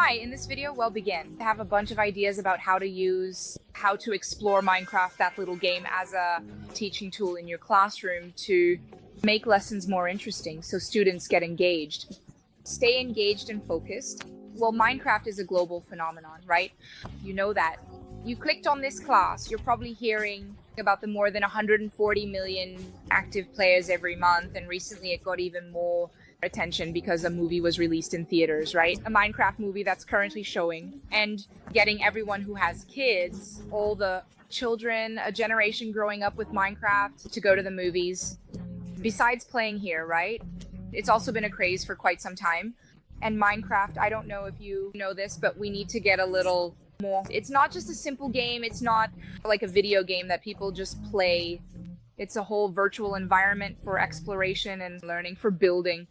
Hi, in this video, we'll begin. I have a bunch of ideas about how to explore Minecraft, that little game, as a teaching tool in your classroom to make lessons more interesting so students get engaged. Stay engaged and focused. Well, Minecraft is a global phenomenon, right? You know that. You clicked on this class, you're probably hearing about the more than 140 million active players every month, and recently it got even more attention because a movie was released in theaters, right? A Minecraft movie that's currently showing and getting everyone who has kids, all the children, a generation growing up with Minecraft, to go to the movies. Besides playing here, right? It's also been a craze for quite some time. And Minecraft, I don't know if you know this, but we need to get a little more. It's not just a simple game. It's not like a video game that people just play. It's a whole virtual environment for exploration and learning, for building.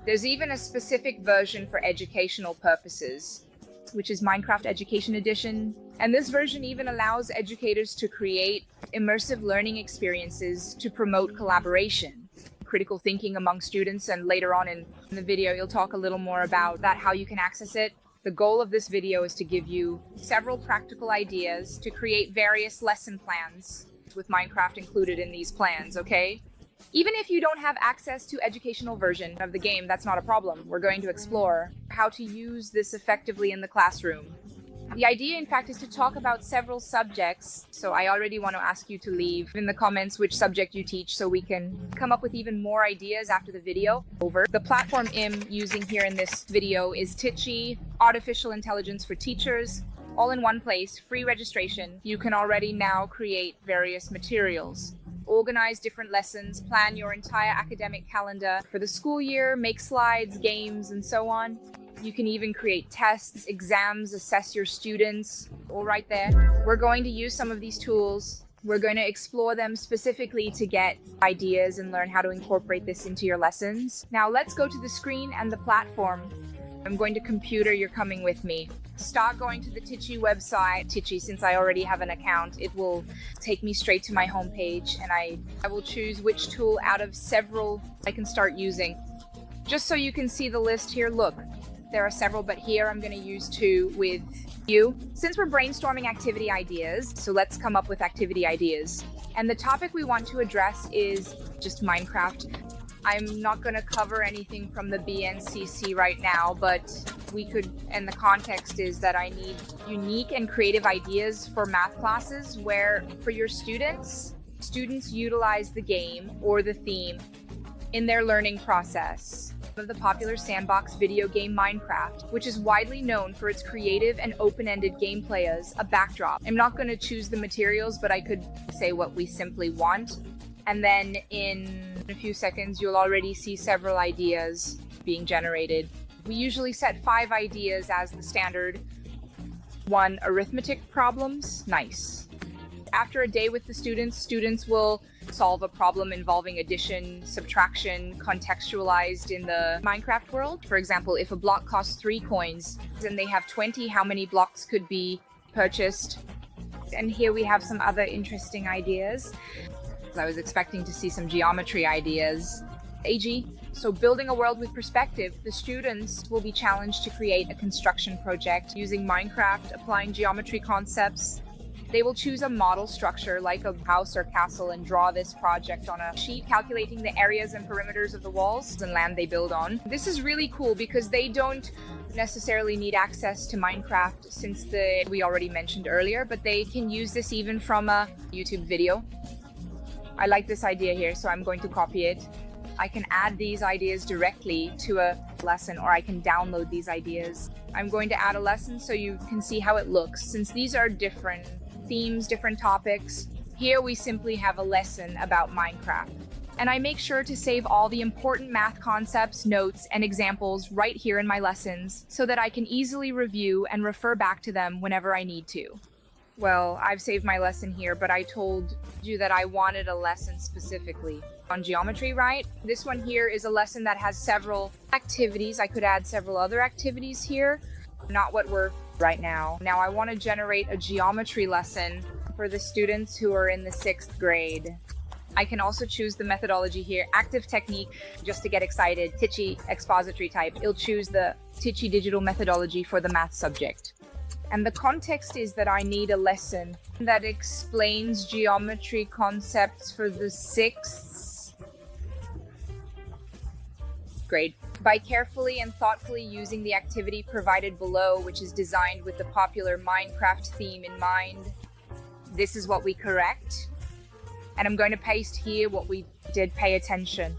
There's even a specific version for educational purposes, which is Minecraft Education Edition. And this version even allows educators to create immersive learning experiences to promote collaboration, critical thinking among students. And later on in the video, you'll talk a little more about that, how you can access it. The goal of this video is to give you several practical ideas to create various lesson plans with Minecraft included in these plans, okay? Even if you don't have access to educational version of the game, that's not a problem. We're going to explore how to use this effectively in the classroom. The idea, in fact, is to talk about several subjects. So I already want to ask you to leave in the comments which subject you teach so we can come up with even more ideas after the video over. The platform I'm using here in this video is Teachy, Artificial Intelligence for Teachers. All in one place, free registration. You can already now create various materials, organize different lessons, plan your entire academic calendar for the school year, make slides, games, and so on. You can even create tests, exams, assess your students, all right there. We're going to use some of these tools. We're going to explore them specifically to get ideas and learn how to incorporate this into your lessons. Now let's go to the screen and the platform. I'm going to computer, you're coming with me. Start going to the Teachy website. Teachy, since I already have an account, it will take me straight to my homepage, and I will choose which tool out of several I can start using. Just so you can see the list here, look, there are several, but here I'm going to use two with you. Since we're brainstorming activity ideas, so let's come up with activity ideas. And the topic we want to address is just Minecraft. I'm not going to cover anything from the BNCC right now, but we could, and the context is that I need unique and creative ideas for math classes where, for your students utilize the game or the theme in their learning process. Of the popular sandbox video game Minecraft, which is widely known for its creative and open-ended gameplay as a backdrop. I'm not going to choose the materials, but I could say what we simply want. And then in a few seconds, you'll already see several ideas being generated. We usually set 5 ideas as the standard. 1, arithmetic problems. Nice. After a day with the students will solve a problem involving addition, subtraction, contextualized in the Minecraft world. For example, if a block costs 3 coins and they have 20, how many blocks could be purchased? And here we have some other interesting ideas. I was expecting to see some geometry ideas. AG. So building a world with perspective, the students will be challenged to create a construction project using Minecraft, applying geometry concepts. They will choose a model structure like a house or castle and draw this project on a sheet, calculating the areas and perimeters of the walls and land they build on. This is really cool because they don't necessarily need access to Minecraft since we already mentioned earlier, but they can use this even from a YouTube video. I like this idea here, so I'm going to copy it. I can add these ideas directly to a lesson, or I can download these ideas. I'm going to add a lesson so you can see how it looks. Since these are different themes, different topics, here we simply have a lesson about Minecraft. And I make sure to save all the important math concepts, notes, and examples right here in my lessons so that I can easily review and refer back to them whenever I need to. Well, I've saved my lesson here, but I told you that I wanted a lesson specifically on geometry, right? This one here is a lesson that has several activities. I could add several other activities here, not what we're right now. Now I want to generate a geometry lesson for the students who are in the 6th grade. I can also choose the methodology here, active technique, just to get excited, Teachy expository type. It'll choose the Teachy digital methodology for the math subject. And the context is that I need a lesson that explains geometry concepts for the 6th grade. By carefully and thoughtfully using the activity provided below, which is designed with the popular Minecraft theme in mind, this is what we correct. And I'm going to paste here what we did pay attention.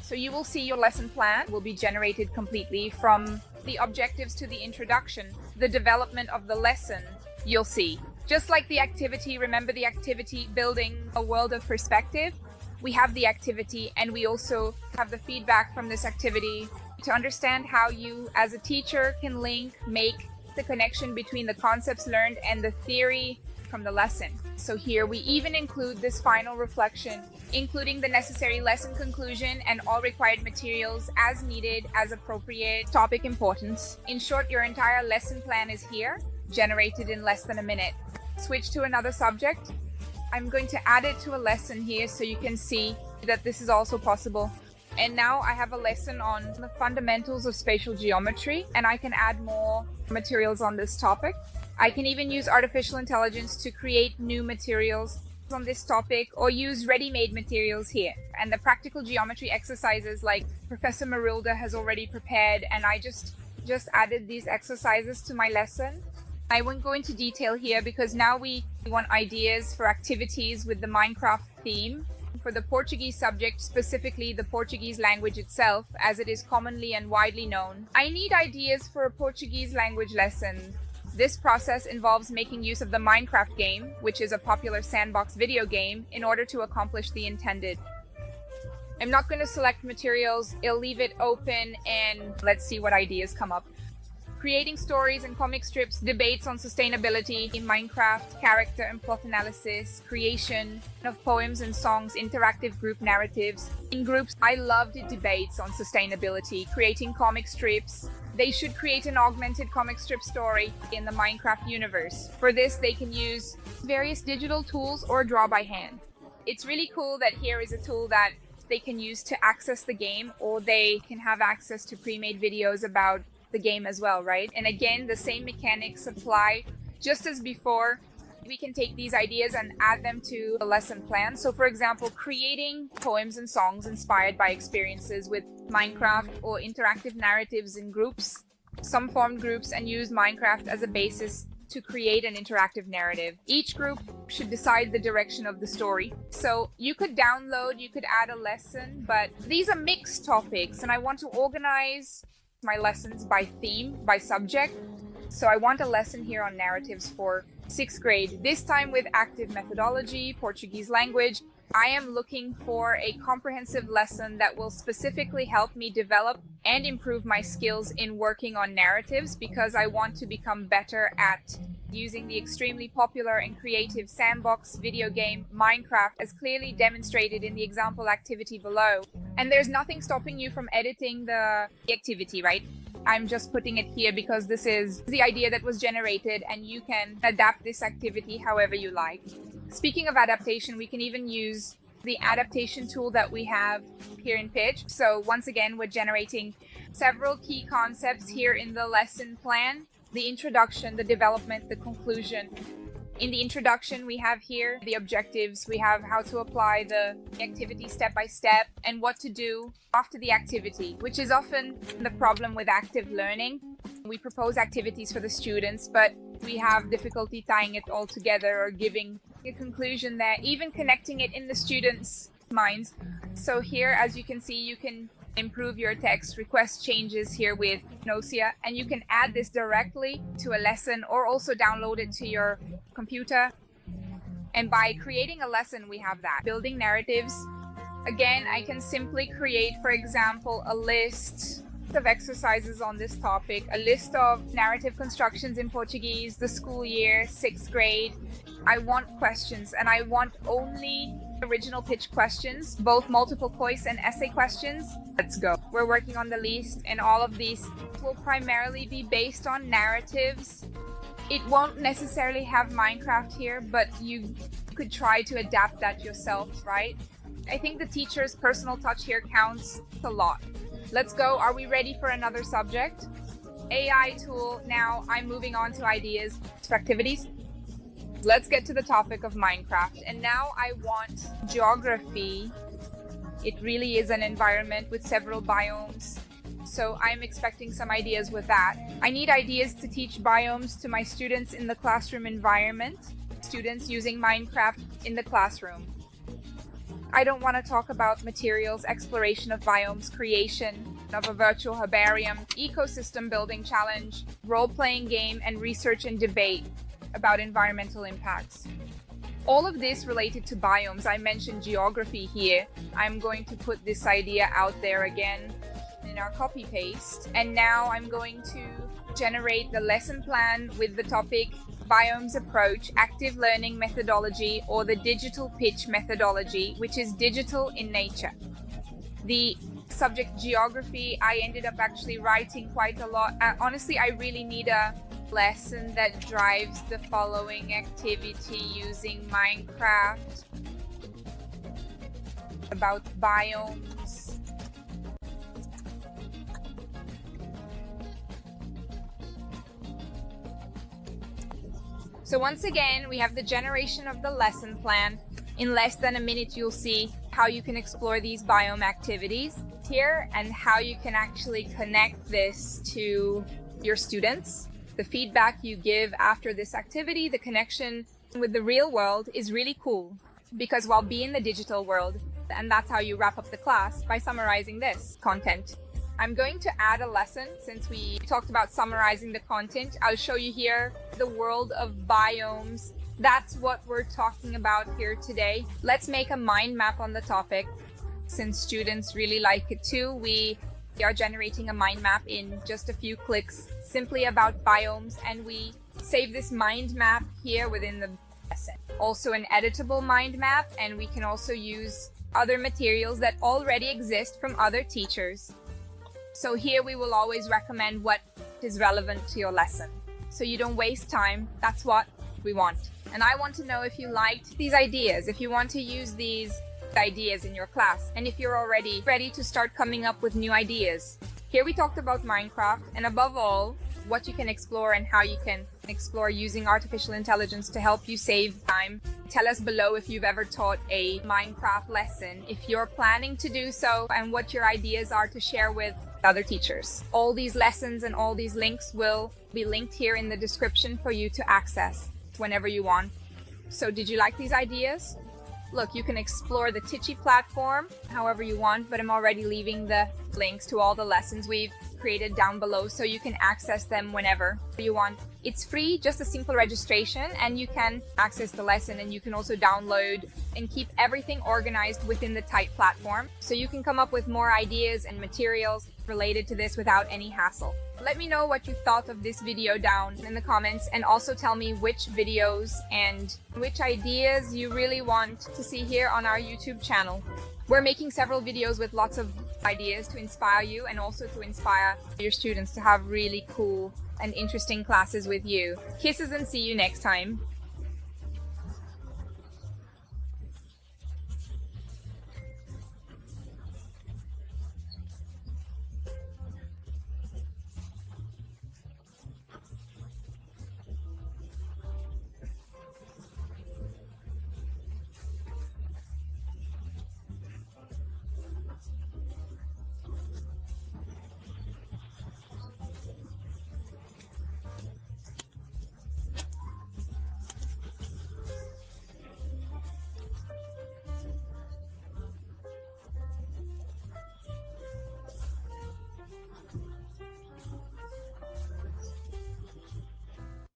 So you will see your lesson plan will be generated completely from the objectives to the introduction, the development of the lesson, you'll see. Just like the activity, remember the activity building a world of perspective? We have the activity and we also have the feedback from this activity to understand how you as a teacher can make the connection between the concepts learned and the theory from the lesson. So here we even include this final reflection, including the necessary lesson conclusion and all required materials as needed, as appropriate, topic importance. In short, your entire lesson plan is here, generated in less than a minute. Switch to another subject. I'm going to add it to a lesson here so you can see that this is also possible. And now I have a lesson on the fundamentals of spatial geometry, and I can add more materials on this topic. I can even use artificial intelligence to create new materials on this topic or use ready-made materials here. And the practical geometry exercises like Professor Marilda has already prepared, and I just added these exercises to my lesson. I won't go into detail here because now we want ideas for activities with the Minecraft theme. For the Portuguese subject, specifically the Portuguese language itself, as it is commonly and widely known, I need ideas for a Portuguese language lesson. This process involves making use of the Minecraft game, which is a popular sandbox video game, in order to accomplish the intended. I'm not going to select materials, I'll leave it open and let's see what ideas come up. Creating stories and comic strips, debates on sustainability in Minecraft, character and plot analysis, creation of poems and songs, interactive group narratives. In groups, I loved debates on sustainability, creating comic strips. They should create an augmented comic strip story in the Minecraft universe. For this, they can use various digital tools or draw by hand. It's really cool that here is a tool that they can use to access the game, or they can have access to pre-made videos about the game as well, right? And again, the same mechanics apply just as before. We can take these ideas and add them to a lesson plan. So for example, creating poems and songs inspired by experiences with Minecraft, or interactive narratives in groups. Some formed groups and used Minecraft as a basis to create an interactive narrative. Each group should decide the direction of the story. So you could download, you could add a lesson, but these are mixed topics and I want to organize my lessons by theme, by subject. So I want a lesson here on narratives for 6th grade, this time with active methodology, Portuguese language. I am looking for a comprehensive lesson that will specifically help me develop and improve my skills in working on narratives, because I want to become better at using the extremely popular and creative sandbox video game Minecraft, as clearly demonstrated in the example activity below. And there's nothing stopping you from editing the activity, right? I'm just putting it here because this is the idea that was generated and you can adapt this activity however you like. Speaking of adaptation, we can even use the adaptation tool that we have here in Pitch. So once again, we're generating several key concepts here in the lesson plan: the introduction, the development, the conclusion. In the introduction, we have here the objectives, we have how to apply the activity step by step, and what to do after the activity, which is often the problem with active learning. We propose activities for the students, but we have difficulty tying it all together or giving a conclusion there, even connecting it in the students' minds. So here, as you can see, you can improve your text, request changes here with Nocia, and you can add this directly to a lesson or also download it to your computer. And by creating a lesson, we have that. Building narratives. Again, I can simply create, for example, a list of exercises on this topic, a list of narrative constructions in Portuguese, the school year, 6th grade. I want questions, and I want only original pitch questions, both multiple choice and essay questions. Let's go. We're working on the list, and all of these will primarily be based on narratives. It won't necessarily have Minecraft here, but you could try to adapt that yourself, right? I think the teacher's personal touch here counts a lot. Let's go. Are we ready for another subject? AI tool. Now I'm moving on to ideas for activities. Let's get to the topic of Minecraft. And now I want geography. It really is an environment with several biomes. So I'm expecting some ideas with that. I need ideas to teach biomes to my students in the classroom environment. Students using Minecraft in the classroom. I don't want to talk about materials, exploration of biomes, creation of a virtual herbarium, ecosystem building challenge, role-playing game, and research and debate about environmental impacts. All of this related to biomes. I mentioned geography here. I'm going to put this idea out there again in our copy paste. And now I'm going to generate the lesson plan with the topic biomes approach, active learning methodology, or the digital pitch methodology, which is digital in nature. The subject geography, I ended up actually writing quite a lot. Honestly, I really need a lesson that drives the following activity using Minecraft about biomes. So once again, we have the generation of the lesson plan. In less than a minute, you'll see how you can explore these biome activities here and how you can actually connect this to your students. The feedback you give after this activity, the connection with the real world is really cool because while being in the digital world, and that's how you wrap up the class by summarizing this content. I'm going to add a lesson since we talked about summarizing the content. I'll show you here the world of biomes. That's what we're talking about here today. Let's make a mind map on the topic. Since students really like it too, we are generating a mind map in just a few clicks simply about biomes, and we save this mind map here within the lesson. Also an editable mind map, and we can also use other materials that already exist from other teachers. So here we will always recommend what is relevant to your lesson. So you don't waste time. That's what we want. And I want to know if you liked these ideas, if you want to use these ideas in your class, and if you're already ready to start coming up with new ideas. Here we talked about Minecraft, and above all, what you can explore and how you can explore using artificial intelligence to help you save time. Tell us below if you've ever taught a Minecraft lesson, if you're planning to do so, and what your ideas are to share with other teachers. All these lessons and all these links will be linked here in the description for you to access whenever you want. So did you like these ideas? Look, you can explore the Teachy platform however you want, but I'm already leaving the links to all the lessons we've created down below so you can access them whenever you want. It's free, just a simple registration, and you can access the lesson, and you can also download and keep everything organized within the tight platform so you can come up with more ideas and materials related to this without any hassle. Let me know what you thought of this video down in the comments, and also tell me which videos and which ideas you really want to see here on our YouTube channel. We're making several videos with lots of ideas to inspire you and also to inspire your students to have really cool and interesting classes with you. Kisses and see you next time.